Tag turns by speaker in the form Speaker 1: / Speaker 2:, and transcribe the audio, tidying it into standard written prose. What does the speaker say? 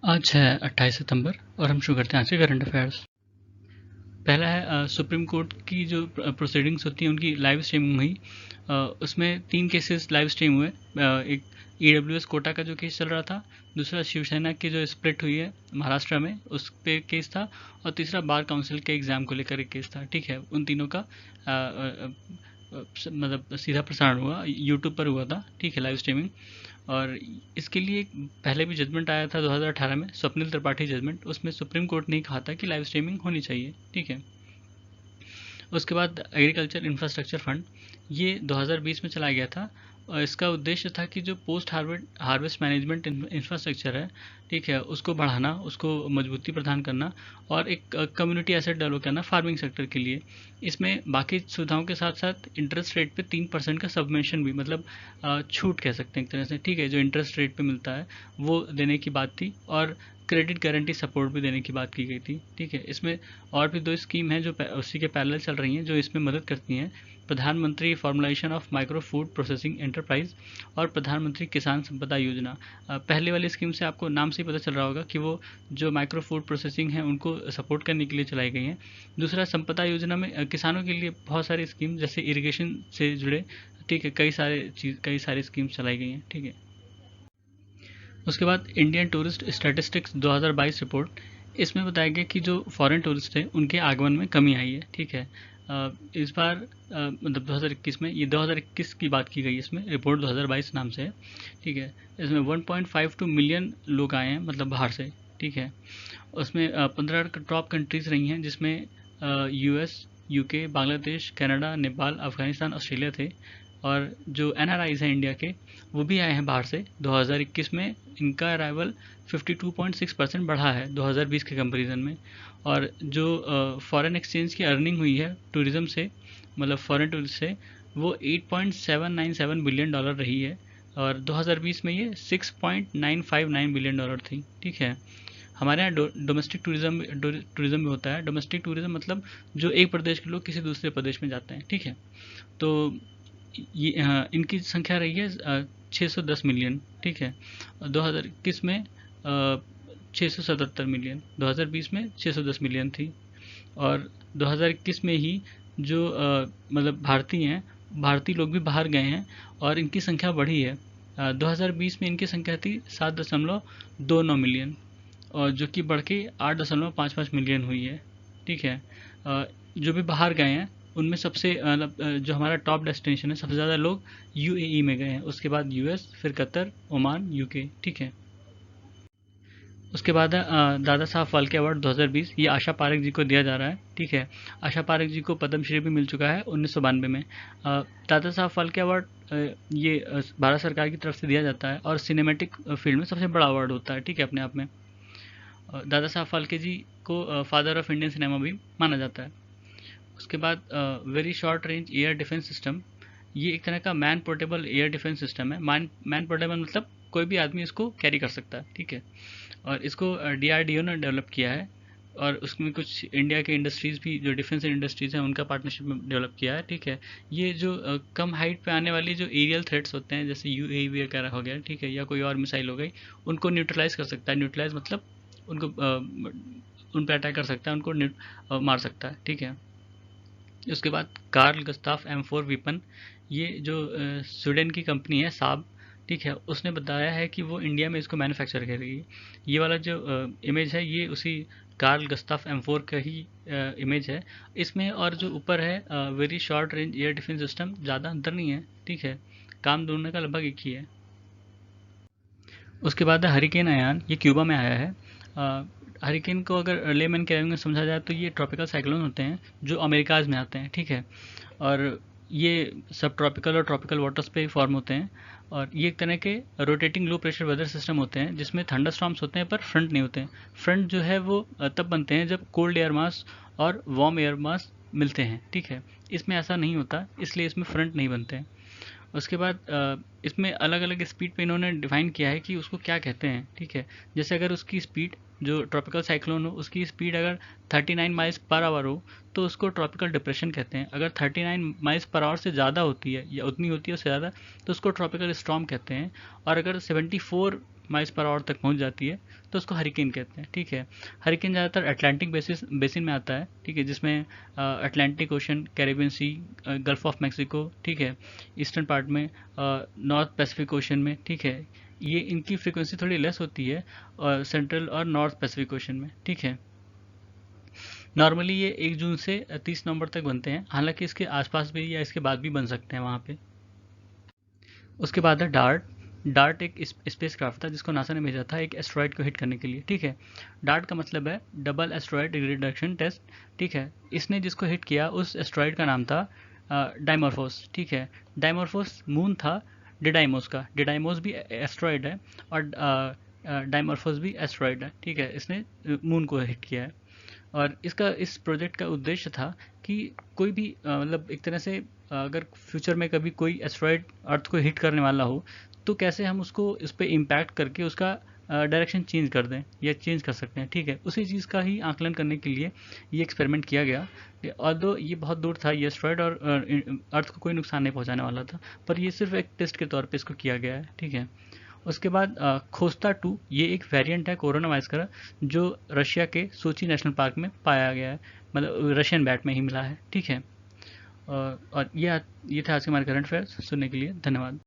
Speaker 1: आज है 28 सितंबर और हम शुरू करते हैं आज के करंट अफेयर्स। पहला है सुप्रीम कोर्ट की जो प्रोसीडिंग्स होती हैं उनकी लाइव स्ट्रीमिंग हुई। उसमें 3 केसेस लाइव स्ट्रीम हुए। एक ईडब्ल्यूएस कोटा का जो केस चल रहा था, दूसरा शिवसेना की जो स्प्लिट हुई है महाराष्ट्र में उस पे केस था, और तीसरा बार काउंसिल के एग्ज़ाम को लेकर एक केस था। ठीक है, उन तीनों का मतलब सीधा प्रसारण हुआ, यूट्यूब पर हुआ था। ठीक है, लाइव स्ट्रीमिंग। और इसके लिए पहले भी जजमेंट आया था 2018 में, स्वप्निल त्रिपाठी जजमेंट। उसमें सुप्रीम कोर्ट ने कहा था कि लाइव स्ट्रीमिंग होनी चाहिए। ठीक है, उसके बाद एग्रीकल्चर इंफ्रास्ट्रक्चर फंड, ये 2020 में चलाया गया था, और इसका उद्देश्य था कि जो पोस्ट हार्वेस्ट मैनेजमेंट इंफ्रास्ट्रक्चर है, ठीक है, उसको बढ़ाना, उसको मजबूती प्रदान करना, और एक कम्युनिटी एसेट डेवलप करना फार्मिंग सेक्टर के लिए। इसमें बाकी सुविधाओं के साथ साथ इंटरेस्ट रेट पे 3% का सबवेंशन भी, मतलब छूट कह सकते हैं एक तरह से, ठीक है, जो इंटरेस्ट रेट पे मिलता है वो देने की बात थी, और क्रेडिट गारंटी सपोर्ट भी देने की बात की गई थी। ठीक है, इसमें और भी 2 स्कीम हैं जो उसी के पैरेलल चल रही हैं, जो इसमें मदद करती हैं। प्रधानमंत्री formulation of micro food processing enterprise और प्रधानमंत्री किसान संपदा योजना। पहले वाली स्कीम से आपको नाम से ही पता चल रहा होगा कि वो जो माइक्रो फूड प्रोसेसिंग है उनको सपोर्ट करने के लिए चलाई गई हैं। दूसरा, संपदा योजना में किसानों के लिए बहुत सारी स्कीम, जैसे इरिगेशन से जुड़े, ठीक है, कई सारी स्कीम चलाई गई हैं। ठीक है, उसके बाद इंडियन टूरिस्ट स्टैटिस्टिक्स 2022 रिपोर्ट, इसमें बताया गया कि जो फॉरेन टूरिस्ट हैं उनके आगमन में कमी आई है। ठीक है, इस बार मतलब 2021 में, ये 2021 की बात की गई, इसमें रिपोर्ट 2022 नाम से है। ठीक है, इसमें 1.52 मिलियन लोग आए हैं, मतलब बाहर से। ठीक है, उसमें 15 टॉप कंट्रीज रही हैं, जिसमें US, UK, Bangladesh, Canada, Nepal, Afghanistan, Australia थे। और जो एनआरआईज हैं इंडिया के, वो भी आए हैं बाहर से। 2021 में इनका अराइवल 52.6% बढ़ा है 2020 के कंपैरिजन में। और जो फॉरेन एक्सचेंज की अर्निंग हुई है टूरिज्म से, मतलब फॉरेन टूरिस्ट से, वो $8.797 बिलियन रही है, और 2020 में ये $6.959 बिलियन थी। ठीक है, हमारे यहाँ डोमेस्टिक टूरिज्म भी होता है। डोमेस्टिक टूरिज्म मतलब जो एक प्रदेश के लोग किसी दूसरे प्रदेश में जाते हैं। ठीक है, तो ये इनकी संख्या रही है 610 मिलियन। ठीक है, 2021 में 677 मिलियन, 2020 में 610 मिलियन थी। और 2021 में ही जो मतलब भारतीय लोग भी बाहर गए हैं, और इनकी संख्या बढ़ी है। 2020 में इनकी संख्या थी 7.29 मिलियन, और जो कि बढ़ के 8.55 मिलियन हुई है। ठीक है, जो भी बाहर गए हैं उनमें सबसे मतलब जो हमारा टॉप डेस्टिनेशन है, सबसे ज़्यादा लोग यूएई में गए हैं, उसके बाद यूएस, फिर कतर, ओमान, यूके। ठीक है, उसके बाद है दादा साहब फाल्के अवार्ड 2020, ये आशा पारेख जी को दिया जा रहा है। ठीक है, आशा पारेख जी को पद्मश्री भी मिल चुका है 1992 में। दादा साहब फाल्के अवार्ड ये भारत सरकार की तरफ से दिया जाता है, और सिनेमैटिक फील्ड में सबसे बड़ा अवार्ड होता है। ठीक है, अपने आप में दादा साहब फाल्के जी को फादर ऑफ इंडियन सिनेमा भी माना जाता है। उसके बाद very short range air defence system, ये एक तरह का man portable air defence system है। मैन पोर्टेबल मतलब कोई भी आदमी इसको कैरी कर सकता है। ठीक है, और इसको डीआरडीओ ने डेवलप किया है, और उसमें कुछ इंडिया के इंडस्ट्रीज़ भी, जो डिफेंस इंडस्ट्रीज़ हैं, उनका पार्टनरशिप में डेवलप किया है। ठीक है, ये जो कम हाइट पे आने वाली जो एरियल थ्रेट्स होते हैं, जैसे यूएवी वगैरह हो गया, ठीक है, या कोई और मिसाइल हो गई, उनको न्यूट्रलाइज कर सकता है। न्यूट्रलाइज मतलब उनको उन पर अटैक कर सकता है, उनको मार सकता है। ठीक है, उसके बाद कार्ल गुस्ताफ M4 वीपन, ये जो स्वीडन की कंपनी है साब, ठीक है, उसने बताया है कि वो इंडिया में इसको मैन्युफैक्चर करेगी। ये वाला जो इमेज है, ये उसी कार्ल गुस्ताफ M4 का ही इमेज है इसमें। और जो ऊपर है very short range air defence system, ज़्यादा अंतर नहीं है। ठीक है, काम दोनों का लगभग एक ही है। उसके बाद है हरिकेन अयान, ये क्यूबा में आया है। हरिकेन को अगर लेमैन के में समझा जाए तो ये ट्रॉपिकल साइक्लोन होते हैं जो अमेरिकाज में आते हैं। ठीक है, और ये सब ट्रॉपिकल और ट्रॉपिकल वाटर्स पे फॉर्म होते हैं, और ये एक तरह के rotating low pressure weather system होते हैं, जिसमें थंडर स्टॉर्म्स होते हैं पर फ्रंट नहीं होते हैं। फ्रंट जो है वो तब बनते हैं जब कोल्ड एयर मास और वार्म एयर मास मिलते हैं। ठीक है, इसमें ऐसा नहीं होता, इसलिए इसमें फ्रंट नहीं बनते हैं। उसके बाद इसमें अलग अलग स्पीड पे इन्होंने डिफाइन किया है कि उसको क्या कहते हैं। ठीक है, जैसे अगर उसकी स्पीड, जो ट्रॉपिकल साइक्लोन हो, उसकी स्पीड अगर 39 माइल्स पर आवर हो, तो उसको ट्रॉपिकल डिप्रेशन कहते हैं। अगर 39 माइल्स पर आवर से ज़्यादा होती है, या उतनी होती है उससे ज़्यादा, तो उसको ट्रॉपिकल स्टॉर्म कहते हैं। और अगर 74 माइल्स पर आवर तक पहुंच जाती है तो उसको हरिकेन कहते हैं, ठीक है। हरिकेन ज़्यादातर अटलांटिक बेसिन में आता है, ठीक है, जिसमें Atlantic Ocean, Caribbean Sea, Gulf of Mexico, ठीक है, ईस्टर्न पार्ट में, नॉर्थ पैसिफिक ओशन में, ठीक है, ये इनकी फ्रीक्वेंसी थोड़ी लेस होती है और सेंट्रल और नॉर्थ पैसिफिक ओशन में, ठीक है। नॉर्मली ये 1 जून से 30 नवंबर तक बनते हैं, हालांकि इसके आसपास भी या इसके बाद भी बन सकते हैं वहाँ पे। उसके बाद है डार्ट। डार्ट एक स्पेस क्राफ्ट था जिसको नासा ने भेजा था एक एस्ट्रॉयड को हिट करने के लिए, ठीक है। डार्ट का मतलब है डबल एस्ट्रॉयड रिडक्शन टेस्ट, ठीक है। इसने जिसको हिट किया उस एस्ट्रॉयड का नाम था डाइमॉर्फोस, ठीक है। डाइमॉर्फोस मून था डिडाइमोस का। डिडाइमोस भी एस्ट्रॉयड है और डाइमॉर्फोस भी एस्ट्रॉयड है, ठीक है। इसने मून को हिट किया है और इसका इस प्रोजेक्ट का उद्देश्य था कि कोई भी मतलब एक तरह से अगर फ्यूचर में कभी कोई एस्ट्रॉयड अर्थ को हिट करने वाला हो तो कैसे हम उसको इस पे इम्पैक्ट करके उसका डायरेक्शन चेंज कर दें या चेंज कर सकते हैं, ठीक है। उसी चीज़ का ही आकलन करने के लिए ये एक्सपेरिमेंट किया गया। और दो ये बहुत दूर था ये एस्ट्रॉयड और अर्थ को कोई नुकसान नहीं पहुंचाने वाला था, पर ये सिर्फ एक टेस्ट के तौर पे इसको किया गया है, ठीक है। उसके बाद खोस्ता 2 ये एक वेरिएंट है कोरोना वायरस का जो रशिया के सोची नेशनल पार्क में पाया गया है, मतलब रशियन बैट में ही मिला है, ठीक है। और ये थे आज के हमारे करंट अफेयर्स। सुनने के लिए धन्यवाद।